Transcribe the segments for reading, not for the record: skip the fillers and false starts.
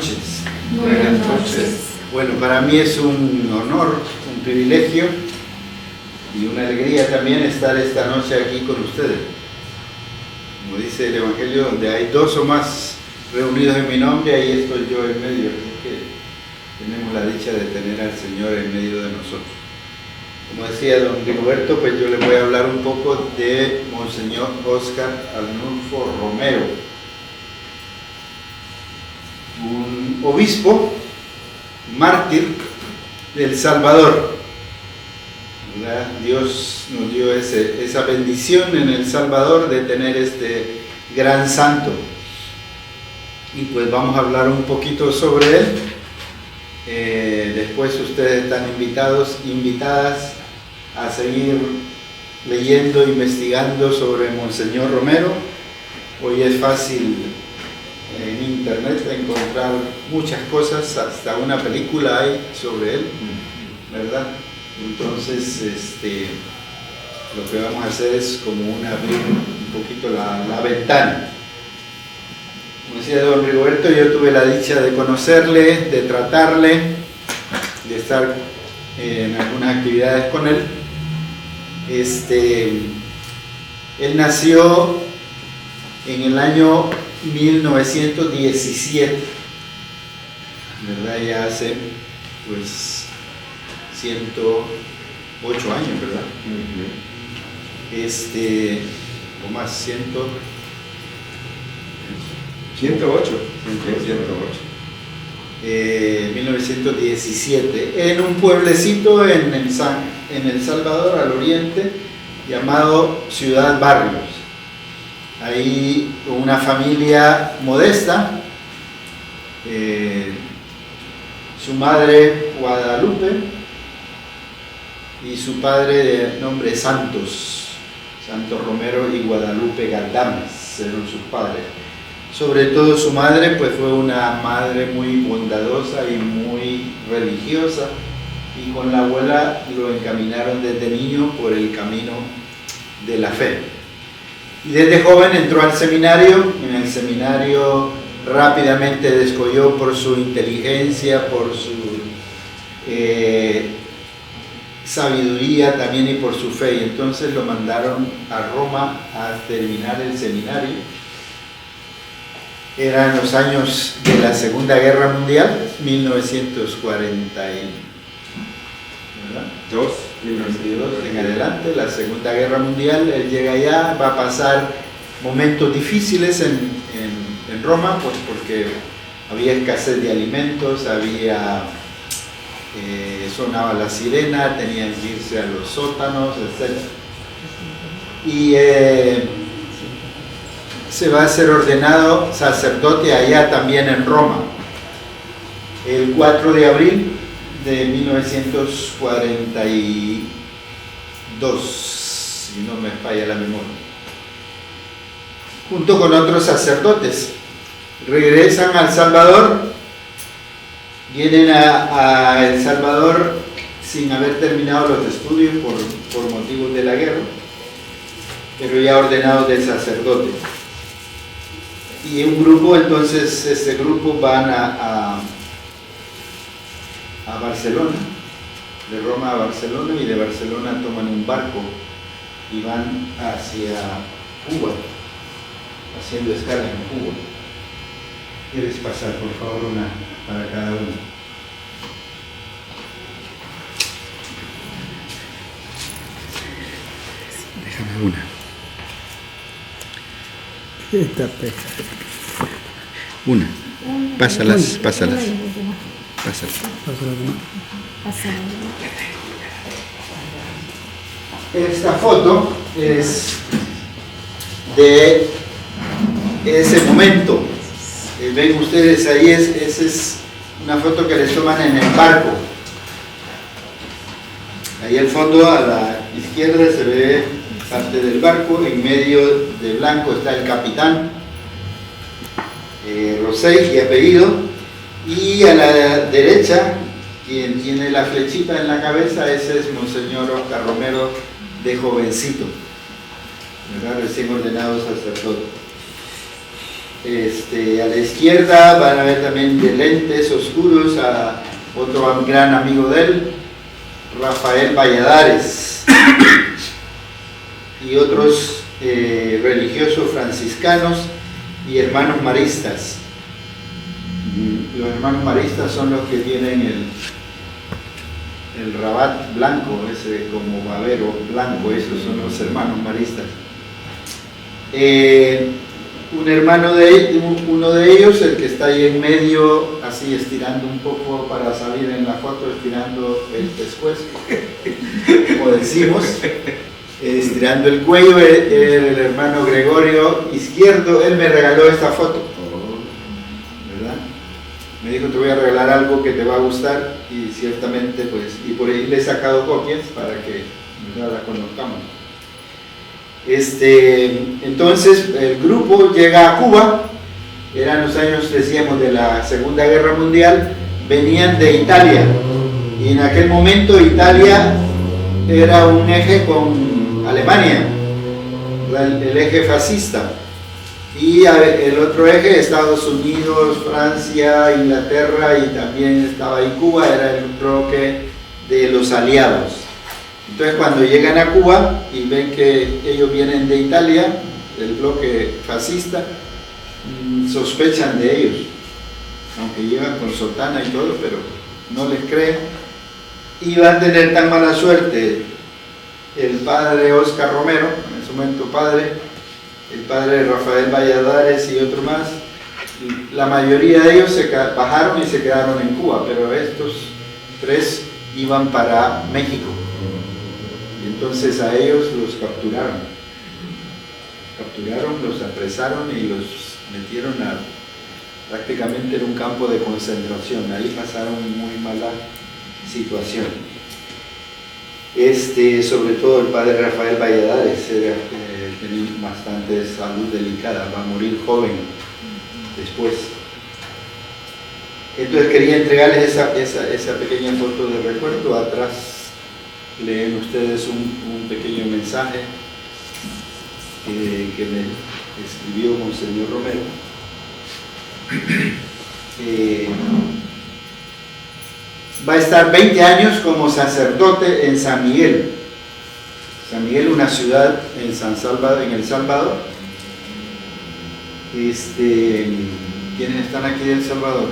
noches. Buenas noches. Bueno, para mí es un honor, un privilegio y una alegría también estar esta noche aquí con ustedes. Como dice el Evangelio, donde hay dos o más reunidos en mi nombre, ahí estoy yo en medio. Así que tenemos la dicha de tener al Señor en medio de nosotros. Como decía don Rigoberto, pues yo les voy a hablar un poco de Monseñor Óscar Arnulfo Romero, un obispo mártir del Salvador, ¿verdad? Dios nos dio esa bendición en El Salvador de tener este gran santo, y pues vamos a hablar un poquito sobre él. Después ustedes están invitadas a seguir leyendo, investigando sobre Monseñor Romero. Hoy es fácil en internet encontrar muchas cosas, hasta una película hay sobre él, ¿verdad? Entonces lo que vamos a hacer es como abrir un poquito la ventana. Como decía don Rigoberto, yo tuve la dicha de conocerle, de tratarle, de estar en algunas actividades con él. Él nació en el año 1917, ¿verdad? Ya hace pues 108 años, ¿verdad? O más, 108. 1917, en un pueblecito en El Salvador, al oriente, llamado Ciudad Barrios. Ahí una familia modesta, su madre Guadalupe y su padre de nombre Santos Romero y Guadalupe Galdames eran sus padres. Sobre todo su madre, pues fue una madre muy bondadosa y muy religiosa, y con la abuela lo encaminaron desde niño por el camino de la fe. Y desde joven entró al seminario. En el seminario rápidamente descolló por su inteligencia, por su sabiduría también y por su fe. Y entonces lo mandaron a Roma a terminar el seminario. Eran los años de la Segunda Guerra Mundial, 1942 en adelante, la Segunda Guerra Mundial. Él llega allá, va a pasar momentos difíciles en Roma, pues porque había escasez de alimentos, sonaba la sirena, tenían que irse a los sótanos, etc. Y se va a ser ordenado sacerdote allá también en Roma, el 4 de abril de 1942, si no me falla la memoria. Junto con otros sacerdotes, regresan a El Salvador, vienen a El Salvador sin haber terminado los estudios por motivos de la guerra, pero ya ordenados de sacerdote. Y un grupo, entonces este grupo van a Barcelona, de Roma a Barcelona, y de Barcelona toman un barco y van hacia Cuba, haciendo escala en Cuba. ¿Quieres pasar, por favor, una para cada uno? Déjame una. Una. Pásalas. Esta foto es de ese momento. Ven ustedes ahí, esa es una foto que les toman en el barco. Ahí al fondo, a la izquierda, se ve parte del barco. En medio de blanco está el capitán Rosell y apellido, y a la derecha, quien tiene la flechita en la cabeza, ese es Monseñor Óscar Romero, de jovencito, ¿verdad? Recién ordenado sacerdote. A la izquierda van a ver también de lentes oscuros a otro gran amigo de él, Rafael Valladares, y otros religiosos franciscanos y hermanos maristas. Los hermanos maristas son los que tienen el rabat blanco, ese como babero blanco, esos son los hermanos maristas. Uno de ellos, el que está ahí en medio, así estirando un poco para salir en la foto, estirando el pescuezo, como decimos, estirando el cuello, el hermano Gregorio Izquierdo. Él me regaló esta foto, ¿verdad? Me dijo, te voy a regalar algo que te va a gustar, y ciertamente, pues, y por ahí le he sacado copias para que la conozcamos. Entonces el grupo llega a Cuba, eran los años, decíamos, de la Segunda Guerra Mundial, venían de Italia, y en aquel momento Italia era un eje con Alemania, el eje fascista, y el otro eje, Estados Unidos, Francia, Inglaterra, y también estaba ahí Cuba, era el bloque de los aliados. Entonces cuando llegan a Cuba y ven que ellos vienen de Italia, del bloque fascista, sospechan de ellos, aunque llegan con sotana y todo, pero no les creen, y van a tener tan mala suerte el padre Oscar Romero, en ese momento el padre Rafael Valladares y otro más. La mayoría de ellos bajaron y se quedaron en Cuba, pero estos tres iban para México. Entonces a ellos los capturaron, los apresaron y los metieron prácticamente en un campo de concentración. Ahí pasaron muy mala situación. Sobre todo el padre Rafael Valladares tenía bastante salud delicada, va a morir joven después. Entonces quería entregarles esa pequeña foto de recuerdo. Atrás leen ustedes un pequeño mensaje que me escribió Monseñor Romero. Va a estar 20 años como sacerdote en San Miguel. San Miguel, una ciudad en El Salvador. ¿Quiénes están aquí de El Salvador?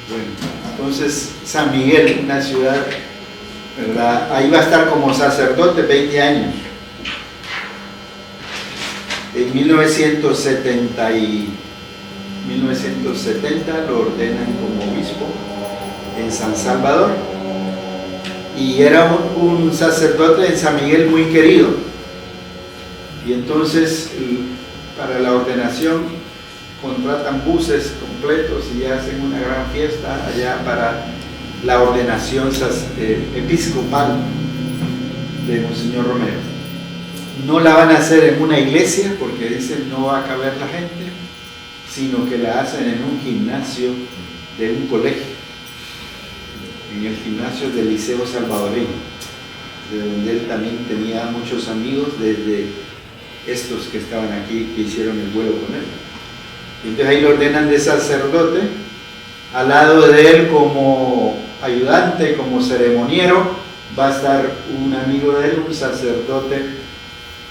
Bueno, entonces San Miguel, una ciudad, ¿verdad? Ahí va a estar como sacerdote 20 años. En 1970 lo ordenan como obispo en San Salvador, y era un sacerdote en San Miguel muy querido, y entonces para la ordenación contratan buses completos y hacen una gran fiesta allá para la ordenación episcopal de Monseñor Romero. No la van a hacer en una iglesia porque dicen no va a caber la gente, sino que la hacen en un gimnasio de un colegio, en el gimnasio del Liceo Salvadoreño, de donde él también tenía muchos amigos desde estos que estaban aquí, que hicieron el vuelo con él. Entonces ahí lo ordenan de sacerdote, al lado de él como ayudante, como ceremoniero, va a estar un amigo de él, un sacerdote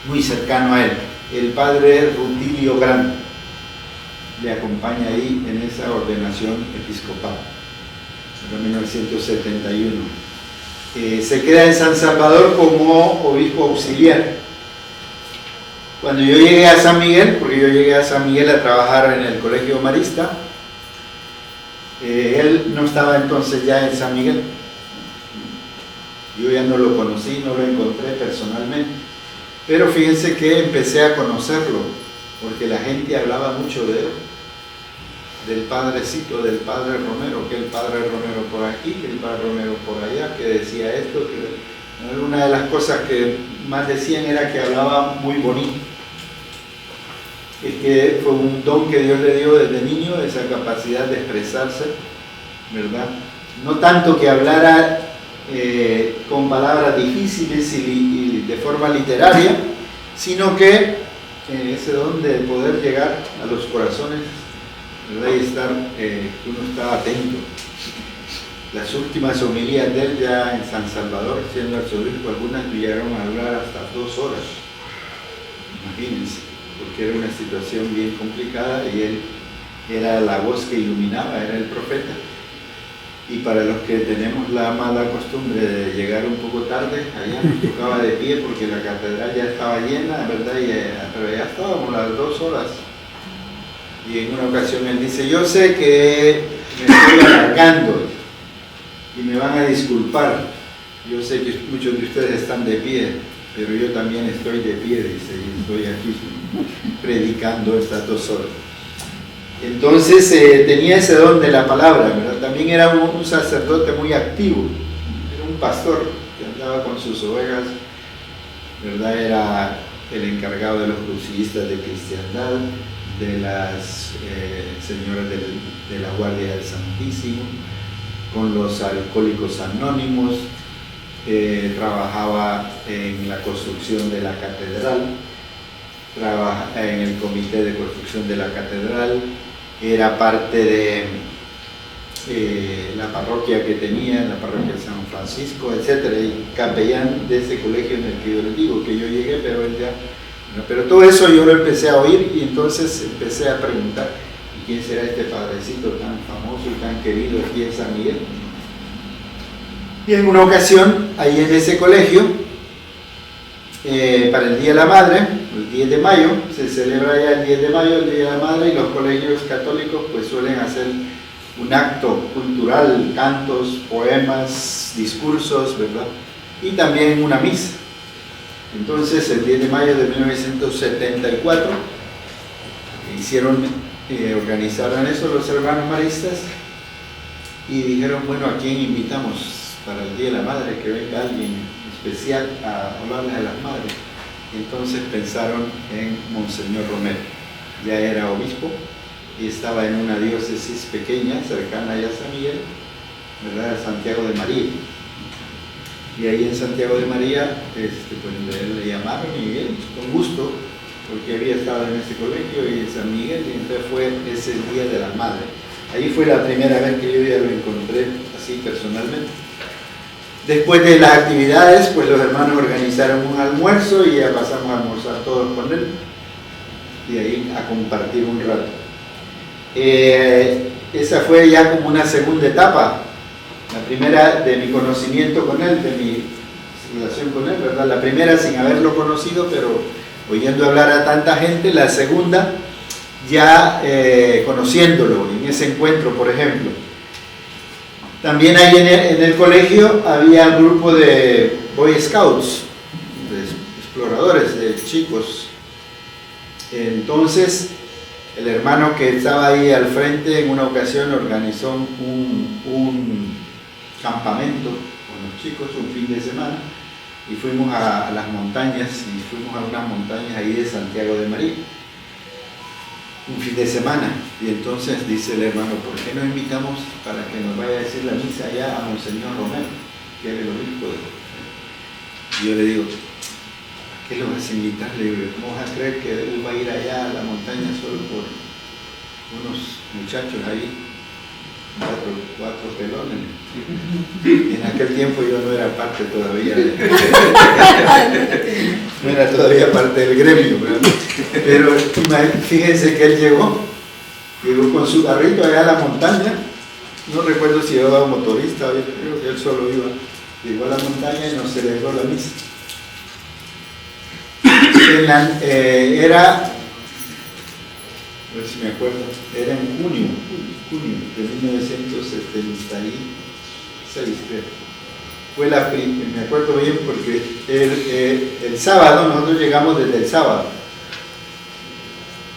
muy cercano a él, el padre Rutilio Grande, le acompaña ahí en esa ordenación episcopal, en 1971. Se queda en San Salvador como obispo auxiliar. Cuando yo llegué a San Miguel, porque yo llegué a San Miguel a trabajar en el colegio marista, él no estaba entonces ya en San Miguel. Yo ya no lo conocí, no lo encontré personalmente, pero fíjense que empecé a conocerlo, porque la gente hablaba mucho de él, del padrecito, del padre Romero, que el padre Romero por aquí, que el padre Romero por allá, que decía esto, que una de las cosas que más decían era que hablaba muy bonito. Es que fue un don que Dios le dio desde niño, esa capacidad de expresarse, ¿verdad? No tanto que hablara con palabras difíciles y de forma literaria, sino que ese don de poder llegar a los corazones, ¿verdad? Y estar, uno está atento. Las últimas homilías de él ya en San Salvador, siendo arzobispo, algunas llegaron a hablar hasta 2 horas, imagínense, porque era una situación bien complicada y él era la voz que iluminaba, era el profeta. Y para los que tenemos la mala costumbre de llegar un poco tarde, allá nos tocaba de pie porque la catedral ya estaba llena, ¿verdad? Pero ya estábamos las 2 horas. Y en una ocasión él dice, yo sé que me estoy alargando y me van a disculpar. Yo sé que muchos de ustedes están de pie, pero yo también estoy de pie, dice, y estoy aquí predicando estas 2 horas. Entonces tenía ese don de la palabra, ¿verdad? También era un sacerdote muy activo, era un pastor que andaba con sus ovejas, ¿verdad? Era el encargado de los crucistas de cristiandad, de las señoras de la Guardia del Santísimo, con los alcohólicos anónimos, trabajaba en la construcción de la catedral, trabaja en el comité de construcción de la catedral, era parte de la parroquia que tenía, la parroquia de San Francisco, etcétera, y capellán de ese colegio en el que yo les digo que yo llegué, pero él ya... Pero todo eso yo lo empecé a oír y entonces empecé a preguntar, ¿y quién será este padrecito tan famoso y tan querido aquí en San Miguel? Y en una ocasión, ahí en ese colegio, para el Día de la Madre, el 10 de mayo, se celebra ya el 10 de mayo, el Día de la Madre, y los colegios católicos pues suelen hacer un acto cultural, cantos, poemas, discursos, ¿verdad? Y también una misa. Entonces, el 10 de mayo de 1974, organizaron eso los hermanos maristas y dijeron, bueno, ¿a quién invitamos para el Día de la Madre? Que venga alguien especial a hablarles a las madres. Entonces pensaron en Monseñor Romero. Ya era obispo y estaba en una diócesis pequeña, cercana ya a San Miguel, ¿verdad? Santiago de María. Y ahí en Santiago de María pues le llamaron y él, con gusto, porque había estado en ese colegio y en San Miguel, y entonces fue ese Día de la Madre. Ahí fue la primera vez que yo ya lo encontré así personalmente. Después de las actividades, pues los hermanos organizaron un almuerzo y ya pasamos a almorzar todos con él y ahí a compartir un rato. Esa fue ya como una segunda etapa, la primera de mi conocimiento con él, de mi relación con él, ¿verdad? La primera sin haberlo conocido, pero oyendo hablar a tanta gente. La segunda ya conociéndolo en ese encuentro, por ejemplo. También ahí en el colegio había un grupo de Boy Scouts, de exploradores, de chicos. Entonces, el hermano que estaba ahí al frente en una ocasión organizó un campamento con los chicos, un fin de semana, y fuimos a las montañas, y fuimos a unas montañas ahí de Santiago de María. Un fin de semana, y entonces dice el hermano, ¿por qué no invitamos para que nos vaya a decir la misa allá a Monseñor Romero, que era el obispo? Y yo le digo, ¿a qué lo vas a invitar? Le digo, ¿cómo vas a creer que él va a ir allá a la montaña solo por unos muchachos ahí, cuatro pelones? Y en aquel tiempo yo no era parte todavía no era todavía parte del gremio, ¿verdad? Pero fíjense que él llegó con su carrito allá a la montaña. No recuerdo si llevaba motorista, yo creo que él solo iba. Llegó a la montaña y nos celebró la misa. Era, a ver si me acuerdo, era en junio de 1976, creo. Fue me acuerdo bien porque el sábado, nosotros llegamos desde el sábado,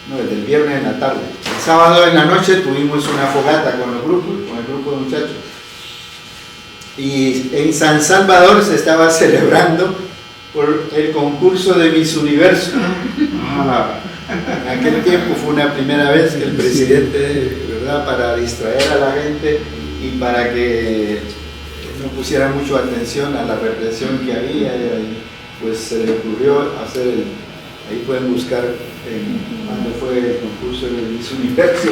no, desde el viernes en la tarde. El sábado en la noche tuvimos una fogata con el grupo de muchachos. Y en San Salvador se estaba celebrando por el concurso de Miss Universo. En aquel tiempo fue una primera vez que el presidente, ¿verdad?, para distraer a la gente y para que no pusiera mucho atención a la represión que había, pues se le ocurrió hacer Ahí pueden buscar cuándo fue el concurso del Miss Universo.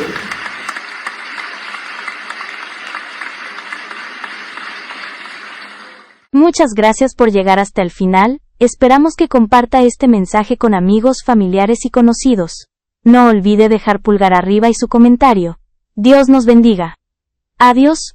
Muchas gracias por llegar hasta el final, esperamos que comparta este mensaje con amigos, familiares y conocidos. No olvide dejar pulgar arriba y su comentario. Dios nos bendiga. Adiós.